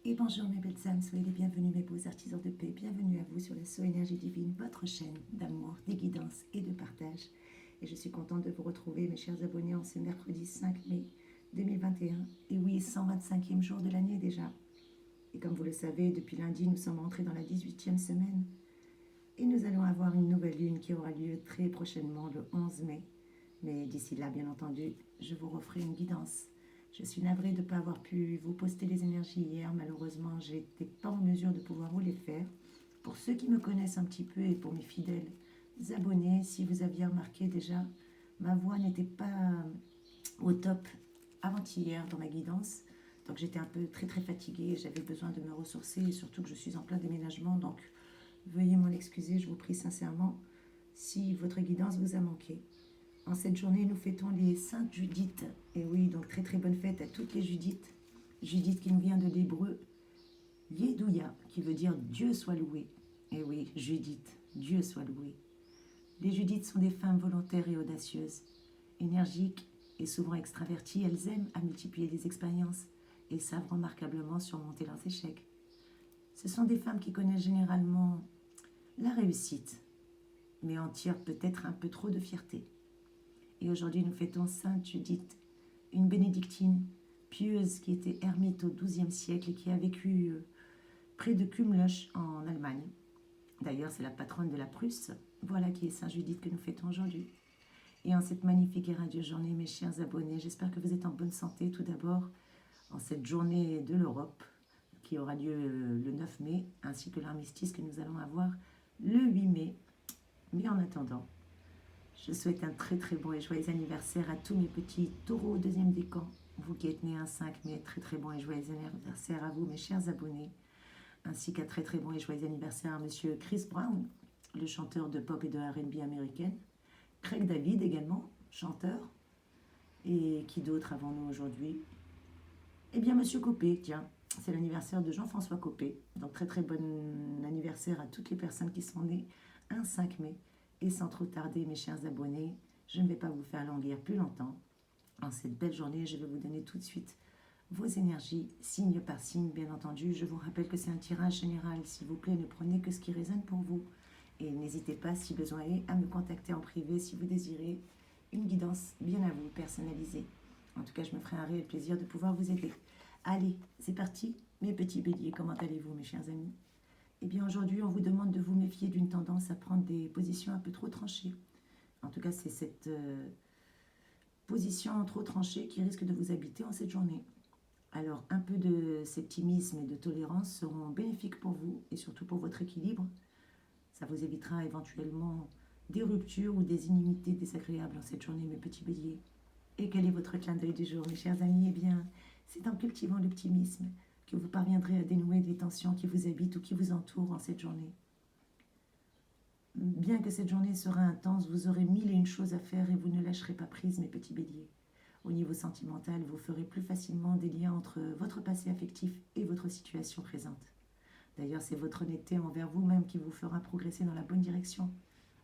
Et bonjour mes belles âmes, soyez les bienvenus mes beaux artisans de paix, bienvenue à vous sur la So Énergie Divine, votre chaîne d'amour, de guidance et de partage. Et je suis contente de vous retrouver mes chers abonnés en ce mercredi 5 mai 2021. Et oui, 125e jour de l'année déjà. Et comme vous le savez, depuis lundi, nous sommes entrés dans la 18e semaine. Et nous allons avoir une nouvelle lune qui aura lieu très prochainement, le 11 mai. Mais d'ici là, bien entendu, je vous referai une guidance. Je suis navrée de ne pas avoir pu vous poster les énergies hier. Malheureusement, je n'étais pas en mesure de pouvoir vous les faire. Pour ceux qui me connaissent un petit peu et pour mes fidèles abonnés, si vous aviez remarqué déjà, ma voix n'était pas au top avant-hier dans ma guidance. Donc j'étais un peu très fatiguée, j'avais besoin de me ressourcer et surtout que je suis en plein déménagement. Donc veuillez m'en excuser, je vous prie sincèrement si votre guidance vous a manqué. En cette journée, nous fêtons les Saintes Judith. Et oui, donc très bonne fête à toutes les Judith. Judith qui nous vient de l'hébreu Yedouya, qui veut dire Dieu soit loué. Et oui, Judith, Dieu soit loué. Les Judith sont des femmes volontaires et audacieuses, énergiques et souvent extraverties. Elles aiment à multiplier les expériences et savent remarquablement surmonter leurs échecs. Ce sont des femmes qui connaissent généralement la réussite, mais en tirent peut-être un peu trop de fierté. Et aujourd'hui, nous fêtons Sainte Judith, une bénédictine pieuse qui était ermite au XIIe siècle et qui a vécu près de Kumloch en Allemagne. D'ailleurs, c'est la patronne de la Prusse. Voilà qui est Sainte Judith que nous fêtons aujourd'hui. Et en cette magnifique et radieuse journée, mes chers abonnés, j'espère que vous êtes en bonne santé tout d'abord en cette journée de l'Europe qui aura lieu le 9 mai, ainsi que l'armistice que nous allons avoir le 8 mai. Mais en attendant, je souhaite un très bon et joyeux anniversaire à tous mes petits taureaux au deuxième décan. Vous qui êtes nés un 5 mai, très bon et joyeux anniversaire à vous, mes chers abonnés. Ainsi qu'un très bon et joyeux anniversaire à monsieur Chris Brown, le chanteur de pop et de R&B américaine. Craig David également, chanteur. Et qui d'autre avant nous aujourd'hui? Eh bien, monsieur Copé, tiens, c'est l'anniversaire de Jean-François Copé. Donc très bon anniversaire à toutes les personnes qui sont nées un 5 mai. Et sans trop tarder, mes chers abonnés, je ne vais pas vous faire languir plus longtemps. En cette belle journée, je vais vous donner tout de suite vos énergies, signe par signe, bien entendu. Je vous rappelle que c'est un tirage général. S'il vous plaît, ne prenez que ce qui résonne pour vous. Et n'hésitez pas, si besoin est, à me contacter en privé si vous désirez une guidance bien à vous, personnalisée. En tout cas, je me ferai un réel plaisir de pouvoir vous aider. Allez, c'est parti, mes petits béliers. Comment allez-vous, mes chers amis? Eh bien, aujourd'hui, on vous demande de vous méfier d'une tendance à prendre des positions un peu trop tranchées. En tout cas, c'est cette position trop tranchée qui risque de vous habiter en cette journée. Alors, un peu de sceptimisme et de tolérance seront bénéfiques pour vous et surtout pour votre équilibre. Ça vous évitera éventuellement des ruptures ou des inimitiés désagréables en cette journée, mes petits béliers. Et quel est votre clin d'œil du jour, mes chers amis? Eh bien, c'est en cultivant l'optimisme que vous parviendrez à dénouer les tensions qui vous habitent ou qui vous entourent en cette journée. Bien que cette journée sera intense, vous aurez mille et une choses à faire et vous ne lâcherez pas prise, mes petits béliers. Au niveau sentimental, vous ferez plus facilement des liens entre votre passé affectif et votre situation présente. D'ailleurs, c'est votre honnêteté envers vous-même qui vous fera progresser dans la bonne direction.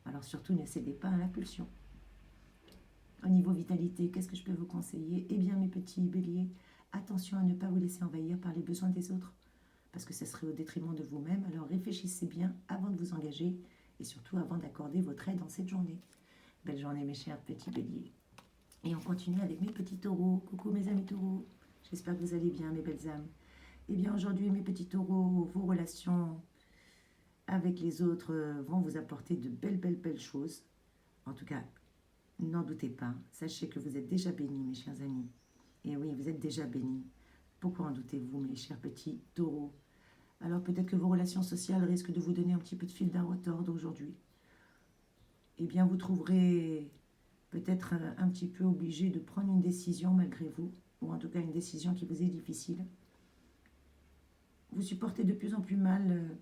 Alors surtout, ne cédez pas à l'impulsion. Au niveau vitalité, qu'est-ce que je peux vous conseiller? Eh bien, mes petits béliers, attention à ne pas vous laisser envahir par les besoins des autres, parce que ce serait au détriment de vous-même. Alors réfléchissez bien avant de vous engager et surtout avant d'accorder votre aide dans cette journée. Belle journée, mes chers petits béliers. Et on continue avec mes petits taureaux. Coucou mes amis taureaux, j'espère que vous allez bien, mes belles âmes. Eh bien, aujourd'hui, mes petits taureaux, vos relations avec les autres vont vous apporter de belles choses. En tout cas, n'en doutez pas. Sachez que vous êtes déjà bénis, mes chers amis. Et oui, vous êtes déjà bénis. Pourquoi en doutez-vous, mes chers petits taureaux? Alors peut-être que vos relations sociales risquent de vous donner un petit peu de fil à retordre aujourd'hui. Eh bien, vous trouverez peut-être un petit peu obligé de prendre une décision malgré vous, ou en tout cas une décision qui vous est difficile. Vous supportez de plus en plus mal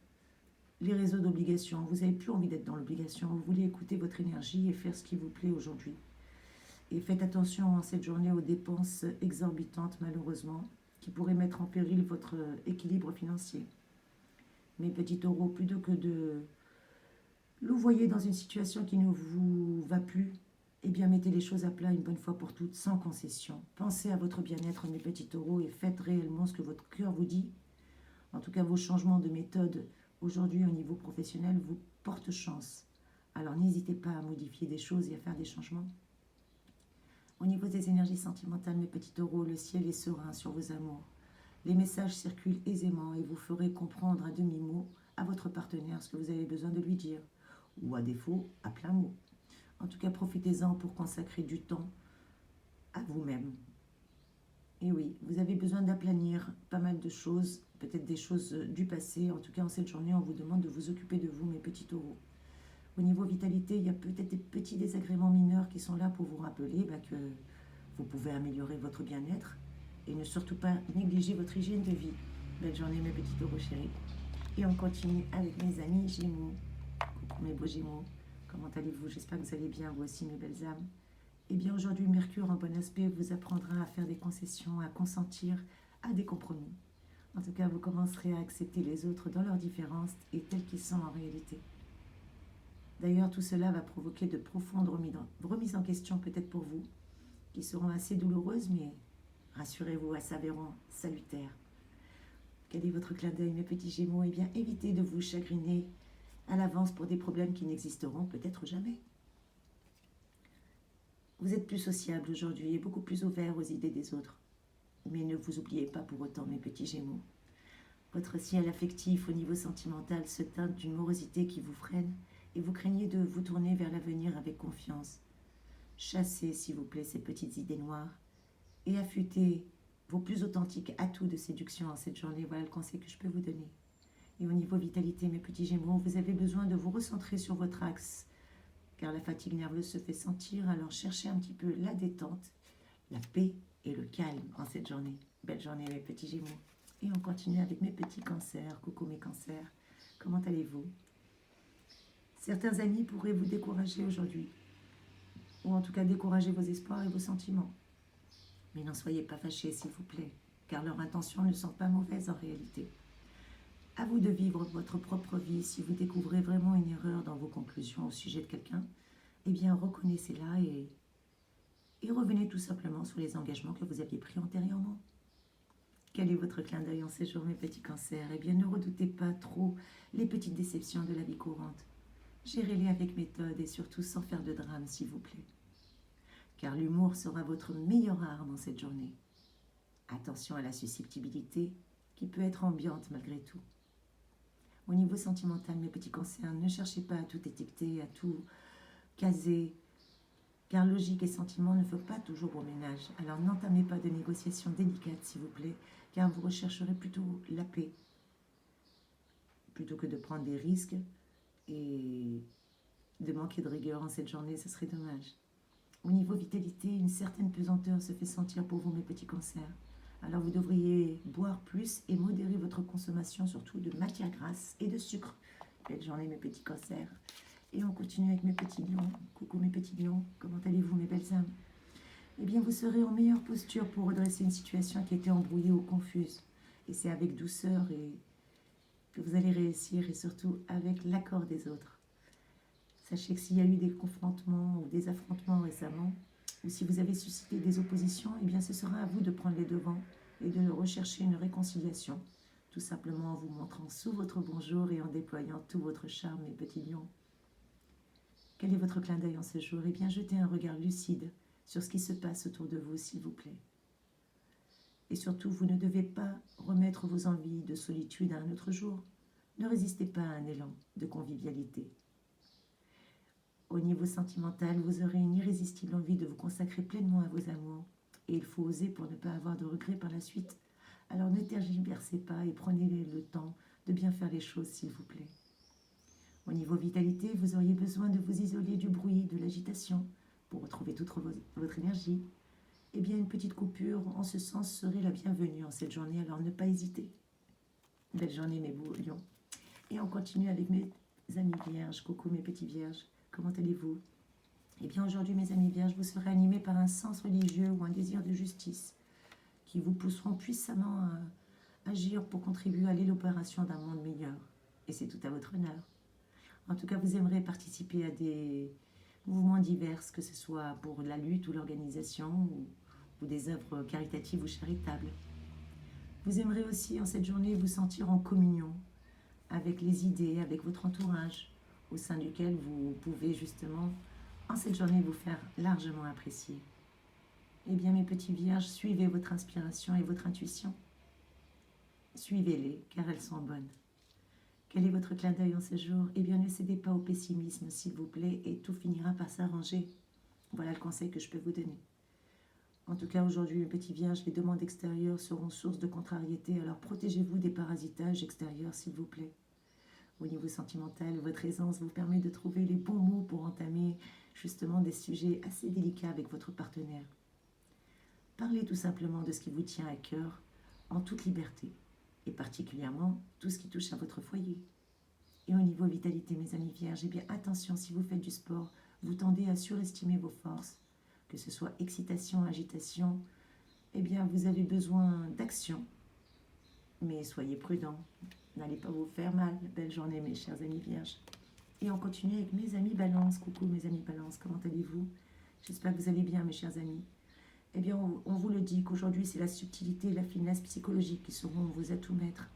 les réseaux d'obligation. Vous n'avez plus envie d'être dans l'obligation. Vous voulez écouter votre énergie et faire ce qui vous plaît aujourd'hui. Et faites attention en cette journée aux dépenses exorbitantes, malheureusement, qui pourraient mettre en péril votre équilibre financier. Mes petits taureaux, plutôt que de louvoyer dans une situation qui ne vous va plus, eh bien mettez les choses à plat une bonne fois pour toutes, sans concession. Pensez à votre bien-être, mes petits taureaux, et faites réellement ce que votre cœur vous dit, En tout cas, vos changements de méthode aujourd'hui au niveau professionnel vous portent chance. Alors n'hésitez pas à modifier des choses et à faire des changements. Au niveau des énergies sentimentales, mes petits taureaux, le ciel est serein sur vos amours. Les messages circulent aisément et vous ferez comprendre à demi-mot à votre partenaire ce que vous avez besoin de lui dire, ou à défaut, à plein mot. En tout cas, profitez-en pour consacrer du temps à vous-même. Et oui, vous avez besoin d'aplanir pas mal de choses, peut-être des choses du passé. En tout cas, en cette journée, on vous demande de vous occuper de vous, mes petits taureaux. Au niveau vitalité, il y a peut-être des petits désagréments mineurs qui sont là pour vous rappeler que vous pouvez améliorer votre bien-être et ne surtout pas négliger votre hygiène de vie. Belle journée, mes petits taureaux chéris. Et on continue avec mes amis Gémeaux. Coucou mes beaux Gémeaux. Comment allez-vous? J'espère que vous allez bien, vous aussi, mes belles âmes. Eh bien, aujourd'hui, Mercure en bon aspect vous apprendra à faire des concessions, à consentir à des compromis. En tout cas, vous commencerez à accepter les autres dans leurs différences et tels qu'ils sont en réalité. D'ailleurs, tout cela va provoquer de profondes remises en question peut-être pour vous, qui seront assez douloureuses, mais rassurez-vous, elles s'avéreront salutaires. Quel est votre clin d'œil, mes petits Gémeaux? Eh bien, évitez de vous chagriner à l'avance pour des problèmes qui n'existeront peut-être jamais. Vous êtes plus sociable aujourd'hui et beaucoup plus ouvert aux idées des autres. Mais ne vous oubliez pas pour autant, mes petits Gémeaux. Votre ciel affectif au niveau sentimental se teinte d'une morosité qui vous freine et vous craignez de vous tourner vers l'avenir avec confiance. Chassez, s'il vous plaît, ces petites idées noires et affûtez vos plus authentiques atouts de séduction en cette journée. Voilà le conseil que je peux vous donner. Et au niveau vitalité, mes petits Gémeaux, vous avez besoin de vous recentrer sur votre axe, car la fatigue nerveuse se fait sentir, alors cherchez un petit peu la détente, la paix et le calme en cette journée. Belle journée, mes petits Gémeaux. Et on continue avec mes petits cancers. Coucou mes cancers, comment allez-vous? Certains amis pourraient vous décourager aujourd'hui, ou en tout cas décourager vos espoirs et vos sentiments. Mais n'en soyez pas fâchés, s'il vous plaît, car leurs intentions ne sont pas mauvaises en réalité. À vous de vivre votre propre vie. Si vous découvrez vraiment une erreur dans vos conclusions au sujet de quelqu'un, eh bien reconnaissez-la et revenez tout simplement sur les engagements que vous aviez pris antérieurement. Quel est votre clin d'œil en ces jours, mes petits cancers? Eh bien ne redoutez pas trop les petites déceptions de la vie courante. Gérez-les avec méthode et surtout sans faire de drame, s'il vous plaît. Car l'humour sera votre meilleure arme en cette journée. Attention à la susceptibilité qui peut être ambiante malgré tout. Au niveau sentimental, mes petits cancers, ne cherchez pas à tout étiqueter, à tout caser, car logique et sentiment ne font pas toujours au ménage. Alors n'entamez pas de négociations délicates, s'il vous plaît, car vous rechercherez plutôt la paix, plutôt que de prendre des risques et de manquer de rigueur en cette journée, ce serait dommage. Au niveau vitalité, une certaine pesanteur se fait sentir pour vous, mes petits cancers. Alors vous devriez boire plus et modérer votre consommation, surtout de matières grasses et de sucre. Belle journée, mes petits cancers. Et on continue avec mes petits lions. Coucou mes petits lions, comment allez-vous, mes belles âmes? Eh bien, vous serez en meilleure posture pour redresser une situation qui était embrouillée ou confuse. Et c'est avec douceur que vous allez réussir, et surtout avec l'accord des autres. Sachez que s'il y a eu des confrontements ou des affrontements récemment, ou si vous avez suscité des oppositions, eh bien ce sera à vous de prendre les devants et de rechercher une réconciliation, tout simplement en vous montrant sous votre bonjour et en déployant tout votre charme, mes petits lions. Quel est votre clin d'œil en ce jour? Eh bien, jetez un regard lucide sur ce qui se passe autour de vous, s'il vous plaît. Et surtout, vous ne devez pas remettre vos envies de solitude à un autre jour. Ne résistez pas à un élan de convivialité. Au niveau sentimental, vous aurez une irrésistible envie de vous consacrer pleinement à vos amours. Et il faut oser pour ne pas avoir de regrets par la suite. Alors ne tergiversez pas et prenez le temps de bien faire les choses, s'il vous plaît. Au niveau vitalité, vous auriez besoin de vous isoler du bruit, de l'agitation, pour retrouver toute votre énergie. Eh bien, une petite coupure en ce sens serait la bienvenue en cette journée, alors ne pas hésiter. Belle journée, mes beaux lions. Et on continue avec mes amis vierges. Coucou, mes petits vierges. Comment allez-vous? Eh bien, aujourd'hui, mes amis vierges, vous serez animés par un sens religieux ou un désir de justice qui vous pousseront puissamment à agir pour contribuer à l'élaboration d'un monde meilleur. Et c'est tout à votre honneur. En tout cas, vous aimerez participer à des mouvements divers, que ce soit pour la lutte ou l'organisation ou des œuvres caritatives ou charitables. Vous aimerez aussi en cette journée vous sentir en communion avec les idées, avec votre entourage, au sein duquel vous pouvez justement, en cette journée, vous faire largement apprécier. Eh bien, mes petits vierges, suivez votre inspiration et votre intuition. Suivez-les, car elles sont bonnes. Quel est votre clin d'œil en ce jour? Eh bien, ne cédez pas au pessimisme, s'il vous plaît, et tout finira par s'arranger. Voilà le conseil que je peux vous donner. En tout cas, aujourd'hui, mes petits vierges, les demandes extérieures seront source de contrariété, alors protégez-vous des parasitages extérieurs, s'il vous plaît. Au niveau sentimental, votre aisance vous permet de trouver les bons mots pour entamer justement des sujets assez délicats avec votre partenaire. Parlez tout simplement de ce qui vous tient à cœur en toute liberté, et particulièrement tout ce qui touche à votre foyer. Et au niveau vitalité, mes amis vierges, eh bien attention, si vous faites du sport, vous tendez à surestimer vos forces, que ce soit excitation, agitation, eh bien vous avez besoin d'action. Mais soyez prudents, n'allez pas vous faire mal. Belle journée mes chers amis vierges. Et on continue avec mes amis balance. Coucou mes amis balance, comment allez-vous? J'espère que vous allez bien mes chers amis. Eh bien on vous le dit qu'aujourd'hui c'est la subtilité et la finesse psychologique qui seront vos atouts maîtres.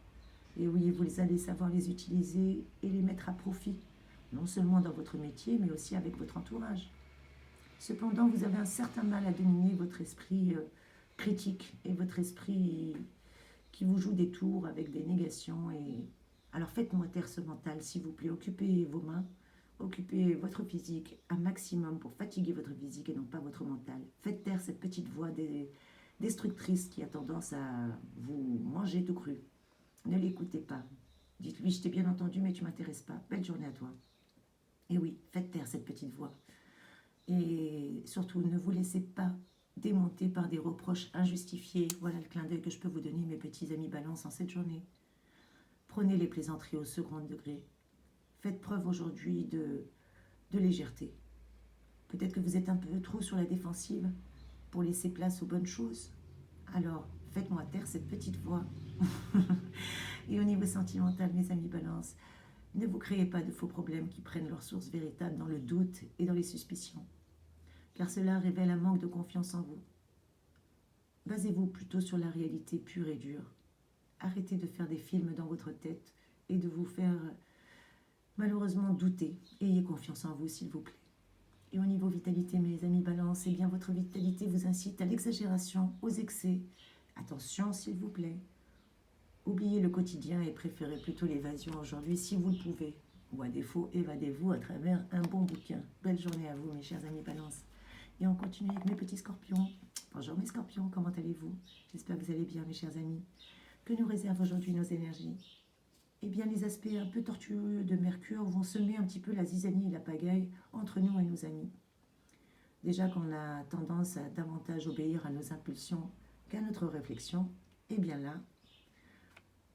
Et oui, vous allez savoir les utiliser et les mettre à profit, non seulement dans votre métier, mais aussi avec votre entourage. Cependant, vous avez un certain mal à dominer votre esprit critique et votre esprit qui vous joue des tours avec des négations. Alors faites-moi taire ce mental, s'il vous plaît. Occupez vos mains, occupez votre physique un maximum pour fatiguer votre physique et non pas votre mental. Faites taire cette petite voix destructrice qui a tendance à vous manger tout cru. Ne l'écoutez pas. Dites-lui, je t'ai bien entendu, mais tu ne m'intéresses pas. Belle journée à toi. Et oui, faites taire cette petite voix. Et surtout, ne vous laissez pas démonter par des reproches injustifiés. Voilà le clin d'œil que je peux vous donner, mes petits amis balance, en cette journée. Prenez les plaisanteries au second degré. Faites preuve aujourd'hui de légèreté. Peut-être que vous êtes un peu trop sur la défensive pour laisser place aux bonnes choses. Alors, faites-moi taire cette petite voix. Et au niveau sentimental, mes amis balance, ne vous créez pas de faux problèmes qui prennent leur source véritable dans le doute et dans les suspicions, car cela révèle un manque de confiance en vous. Basez-vous plutôt sur la réalité pure et dure. Arrêtez de faire des films dans votre tête et de vous faire malheureusement douter. Ayez confiance en vous, s'il vous plaît. Et au niveau vitalité, mes amis balance, eh bien votre vitalité vous incite à l'exagération, aux excès. Attention, s'il vous plaît. Oubliez le quotidien et préférez plutôt l'évasion aujourd'hui si vous le pouvez. Ou à défaut, évadez-vous à travers un bon bouquin. Belle journée à vous, mes chers amis balance. Et on continue avec mes petits scorpions. Bonjour mes scorpions, comment allez-vous? J'espère que vous allez bien, mes chers amis. Que nous réservent aujourd'hui nos énergies? Eh bien, les aspects un peu tortueux de Mercure vont semer un petit peu la zizanie et la pagaille entre nous et nos amis. Déjà qu'on a tendance à davantage obéir à nos impulsions qu'à notre réflexion, eh bien là,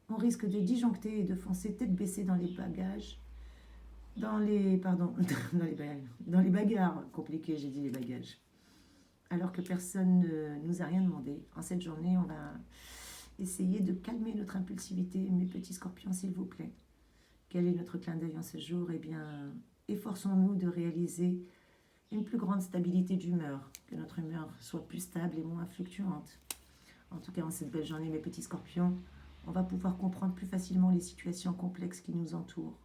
on risque de disjoncter et de foncer tête baissée dans les bagages, dans les bagarres compliquées, j'ai dit les bagages. Alors que personne ne nous a rien demandé. En cette journée, on va essayer de calmer notre impulsivité, mes petits scorpions, s'il vous plaît. Quel est notre clin d'œil en ce jour? Eh bien, efforçons-nous de réaliser une plus grande stabilité d'humeur, que notre humeur soit plus stable et moins fluctuante. En tout cas, en cette belle journée, mes petits scorpions, on va pouvoir comprendre plus facilement les situations complexes qui nous entourent.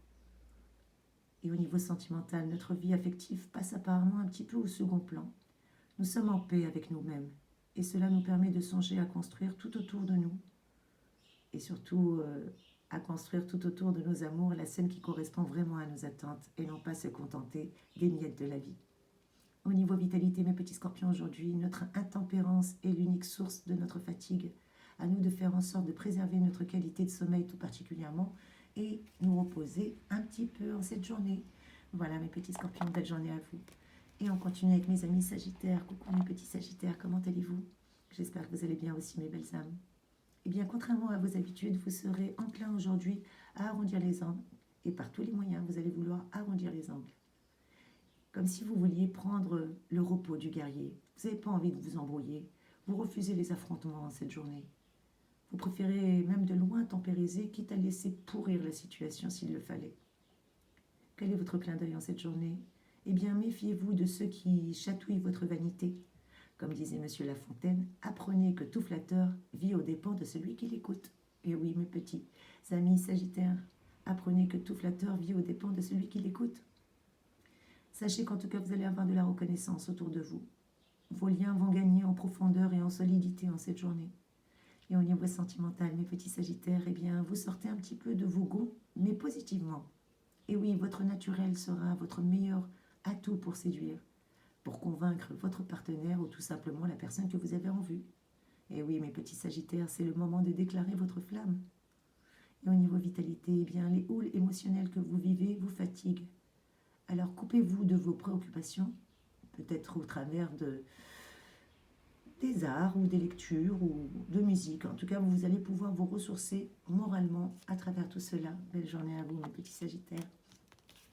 Et au niveau sentimental, notre vie affective passe apparemment un petit peu au second plan. Nous sommes en paix avec nous-mêmes et cela nous permet de songer à construire tout autour de nous et surtout à construire tout autour de nos amours la scène qui correspond vraiment à nos attentes et non pas se contenter des miettes de la vie. Au niveau vitalité, mes petits scorpions, aujourd'hui, notre intempérance est l'unique source de notre fatigue. À nous de faire en sorte de préserver notre qualité de sommeil tout particulièrement et nous reposer un petit peu en cette journée. Voilà mes petits scorpions, belle journée à vous. Et on continue avec mes amis sagittaires. Coucou mes petits sagittaires, comment allez-vous? J'espère que vous allez bien aussi mes belles âmes. Eh bien, contrairement à vos habitudes, vous serez enclin aujourd'hui à arrondir les angles. Et par tous les moyens, vous allez vouloir arrondir les angles. Comme si vous vouliez prendre le repos du guerrier. Vous n'avez pas envie de vous embrouiller. Vous refusez les affrontements en cette journée. Vous préférez même de loin tempériser, quitte à laisser pourrir la situation s'il le fallait. Quel est votre clin d'œil en cette journée? Eh bien, méfiez-vous de ceux qui chatouillent votre vanité. Comme disait Monsieur La Fontaine, apprenez que tout flatteur vit aux dépens de celui qui l'écoute. Et oui, mes petits amis Sagittaires, apprenez que tout flatteur vit aux dépens de celui qui l'écoute. Sachez qu'en tout cas, vous allez avoir de la reconnaissance autour de vous. Vos liens vont gagner en profondeur et en solidité en cette journée. Et au niveau sentimental, mes petits Sagittaires, eh bien, vous sortez un petit peu de vos gonds, mais positivement. Et oui, votre naturel sera votre meilleur atout pour séduire, pour convaincre votre partenaire ou tout simplement la personne que vous avez en vue. Et oui, mes petits Sagittaires, c'est le moment de déclarer votre flamme. Et au niveau vitalité, eh bien, les houles émotionnelles que vous vivez vous fatiguent. Alors coupez-vous de vos préoccupations, peut-être au travers des arts ou des lectures ou de musique. En tout cas, vous allez pouvoir vous ressourcer moralement à travers tout cela. Belle journée à vous, mes petits Sagittaires.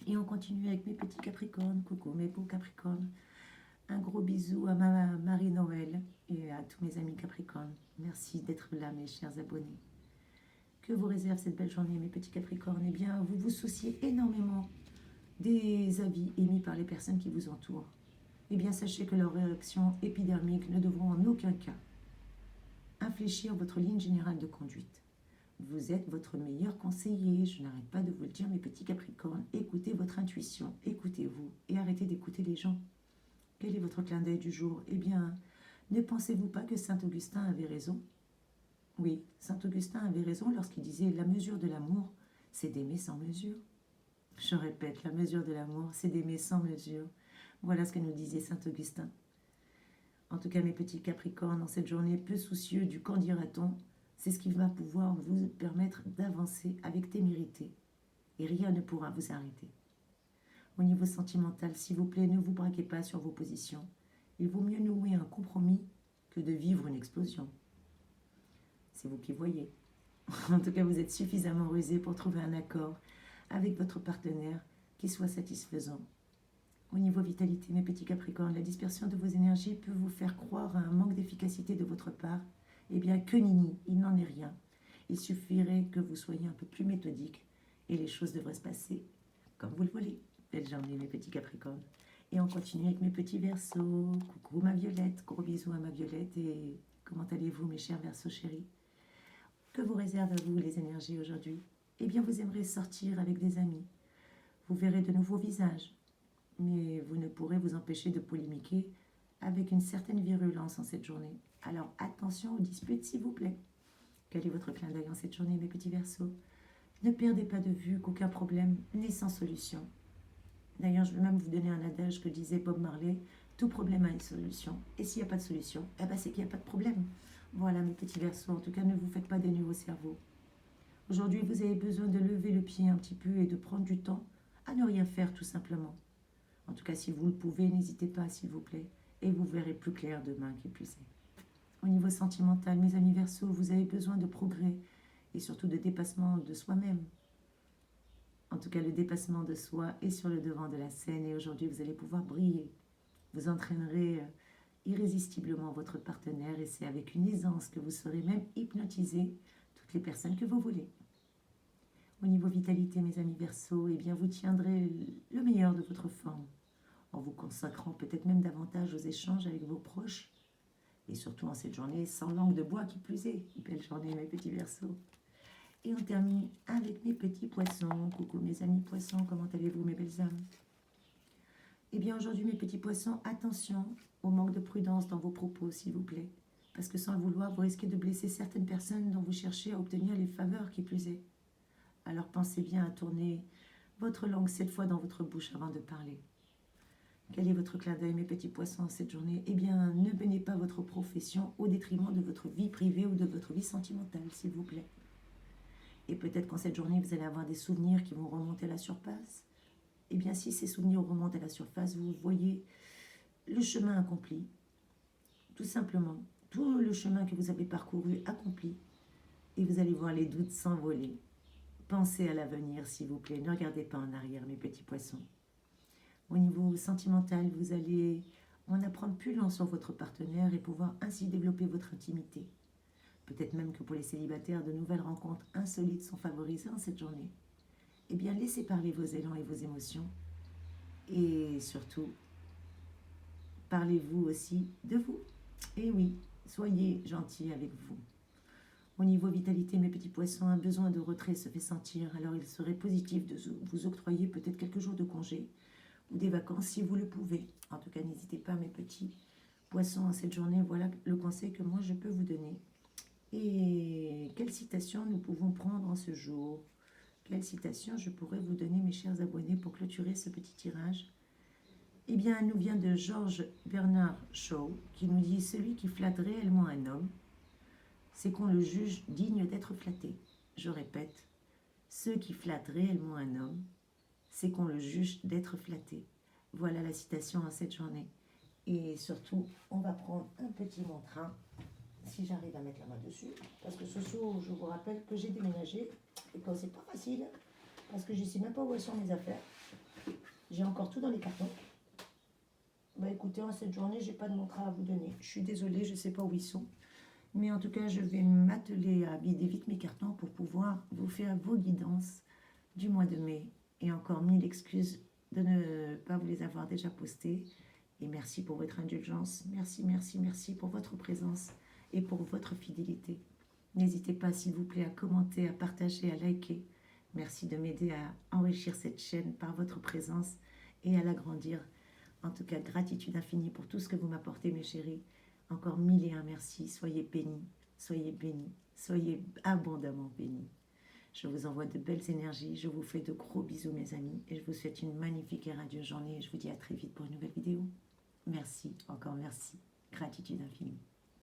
Et on continue avec mes petits Capricornes. Coucou mes beaux Capricornes. Un gros bisou à ma Marie-Noël et à tous mes amis Capricornes. Merci d'être là, mes chers abonnés. Que vous réserve cette belle journée, mes petits Capricornes? Eh bien, vous vous souciez énormément des avis émis par les personnes qui vous entourent. Eh bien, sachez que leurs réactions épidermiques ne devront en aucun cas infléchir votre ligne générale de conduite. Vous êtes votre meilleur conseiller. Je n'arrête pas de vous le dire, mes petits Capricornes. Écoutez votre intuition, écoutez-vous et arrêtez d'écouter les gens. Quel est votre clin d'œil du jour? Eh bien, ne pensez-vous pas que Saint Augustin avait raison? Oui, Saint Augustin avait raison lorsqu'il disait « La mesure de l'amour, c'est d'aimer sans mesure ». Je répète, la mesure de l'amour, c'est d'aimer sans mesure. Voilà ce que nous disait Saint Augustin. En tout cas, mes petits Capricornes, dans cette journée peu soucieux du qu'en dira-t-on, c'est ce qui va pouvoir vous permettre d'avancer avec témérité. Et rien ne pourra vous arrêter. Au niveau sentimental, s'il vous plaît, ne vous braquez pas sur vos positions. Il vaut mieux nouer un compromis que de vivre une explosion. C'est vous qui voyez. En tout cas, vous êtes suffisamment rusé pour trouver un accord avec votre partenaire qui soit satisfaisant. Au niveau vitalité, mes petits Capricornes, la dispersion de vos énergies peut vous faire croire à un manque d'efficacité de votre part. Eh bien, que nenni, il n'en est rien. Il suffirait que vous soyez un peu plus méthodique et les choses devraient se passer comme vous le voulez. Belle journée, mes petits Capricornes. Et on continue avec mes petits Verseaux. Coucou ma Violette, gros bisous à ma Violette. Et comment allez-vous, mes chers Verseaux chéris? Que vous réservent à vous les énergies aujourd'hui? Eh bien, vous aimerez sortir avec des amis. Vous verrez de nouveaux visages. Mais vous ne pourrez vous empêcher de polémiquer avec une certaine virulence en cette journée. Alors attention aux disputes, s'il vous plaît. Quel est votre clin d'œil en cette journée, mes petits Verseaux? Ne perdez pas de vue qu'aucun problème n'est sans solution. D'ailleurs, je vais même vous donner un adage que disait Bob Marley. Tout problème a une solution. Et s'il n'y a pas de solution, eh ben c'est qu'il n'y a pas de problème. Voilà, mes petits Verseaux. En tout cas, ne vous faites pas des nœuds au cerveau. Aujourd'hui, vous avez besoin de lever le pied un petit peu et de prendre du temps à ne rien faire, tout simplement. En tout cas, si vous le pouvez, n'hésitez pas, s'il vous plaît. Et vous verrez plus clair demain, qui plus est. Au niveau sentimental, mes amis Verseaux, vous avez besoin de progrès et surtout de dépassement de soi-même. En tout cas, le dépassement de soi est sur le devant de la scène et aujourd'hui, vous allez pouvoir briller. Vous entraînerez irrésistiblement votre partenaire et c'est avec une aisance que vous saurez même hypnotiser toutes les personnes que vous voulez. Au niveau vitalité, mes amis Verseaux, eh bien, vous tiendrez le meilleur de votre forme en vous consacrant peut-être même davantage aux échanges avec vos proches et surtout en cette journée sans langue de bois qui plus est. Belle journée, mes petits Verseaux. Et on termine avec mes petits poissons. Coucou mes amis poissons, comment allez-vous mes belles âmes? Eh bien aujourd'hui mes petits poissons, attention au manque de prudence dans vos propos s'il vous plaît. Parce que sans le vouloir, vous risquez de blesser certaines personnes dont vous cherchez à obtenir les faveurs qui plus est. Alors pensez bien à tourner votre langue 7 fois dans votre bouche avant de parler. Quel est votre clin d'œil mes petits poissons cette journée? Eh bien ne menez pas votre profession au détriment de votre vie privée ou de votre vie sentimentale s'il vous plaît. Et peut-être qu'en cette journée, vous allez avoir des souvenirs qui vont remonter à la surface. Eh bien, si ces souvenirs remontent à la surface, vous voyez le chemin accompli. Tout simplement, tout le chemin que vous avez parcouru accompli. Et vous allez voir les doutes s'envoler. Pensez à l'avenir, s'il vous plaît. Ne regardez pas en arrière, mes petits poissons. Au niveau sentimental, vous allez en apprendre plus long sur votre partenaire et pouvoir ainsi développer votre intimité. Peut-être même que pour les célibataires, de nouvelles rencontres insolites sont favorisées en cette journée. Eh bien, laissez parler vos élans et vos émotions. Et surtout, parlez-vous aussi de vous. Et oui, soyez gentils avec vous. Au niveau vitalité, mes petits poissons, un besoin de retrait se fait sentir. Alors il serait positif de vous octroyer peut-être quelques jours de congé ou des vacances si vous le pouvez. En tout cas, n'hésitez pas, mes petits poissons, en cette journée. Voilà le conseil que moi je peux vous donner. Et quelle citation nous pouvons prendre en ce jour? Quelle citation je pourrais vous donner, mes chers abonnés, pour clôturer ce petit tirage? Eh bien, elle nous vient de George Bernard Shaw, qui nous dit « Celui qui flatte réellement un homme, c'est qu'on le juge digne d'être flatté. » Je répète, ceux qui flattent réellement un homme, c'est qu'on le juge d'être flatté. Voilà la citation en cette journée. Et surtout, on va prendre un petit montrain, si j'arrive à mettre la main dessus, parce que ce soir, je vous rappelle que j'ai déménagé et que c'est pas facile, parce que je ne sais même pas où sont mes affaires. J'ai encore tout dans les cartons. Bah écoutez, en cette journée, j'ai pas de montrain à vous donner. Je suis désolée, je ne sais pas où ils sont. Mais en tout cas, je vais m'atteler à vider vite mes cartons pour pouvoir vous faire vos guidances du mois de mai. Et encore 1000 excuses de ne pas vous les avoir déjà postées. Et merci pour votre indulgence. Merci, merci, merci pour votre présence et pour votre fidélité. N'hésitez pas, s'il vous plaît, à commenter, à partager, à liker. Merci de m'aider à enrichir cette chaîne par votre présence et à l'agrandir. En tout cas, gratitude infinie pour tout ce que vous m'apportez, mes chéris. Encore 1001 merci. Soyez bénis, soyez abondamment bénis. Je vous envoie de belles énergies. Je vous fais de gros bisous, mes amis. Et je vous souhaite une magnifique et radieuse journée. Et je vous dis à très vite pour une nouvelle vidéo. Merci, encore merci. Gratitude infinie.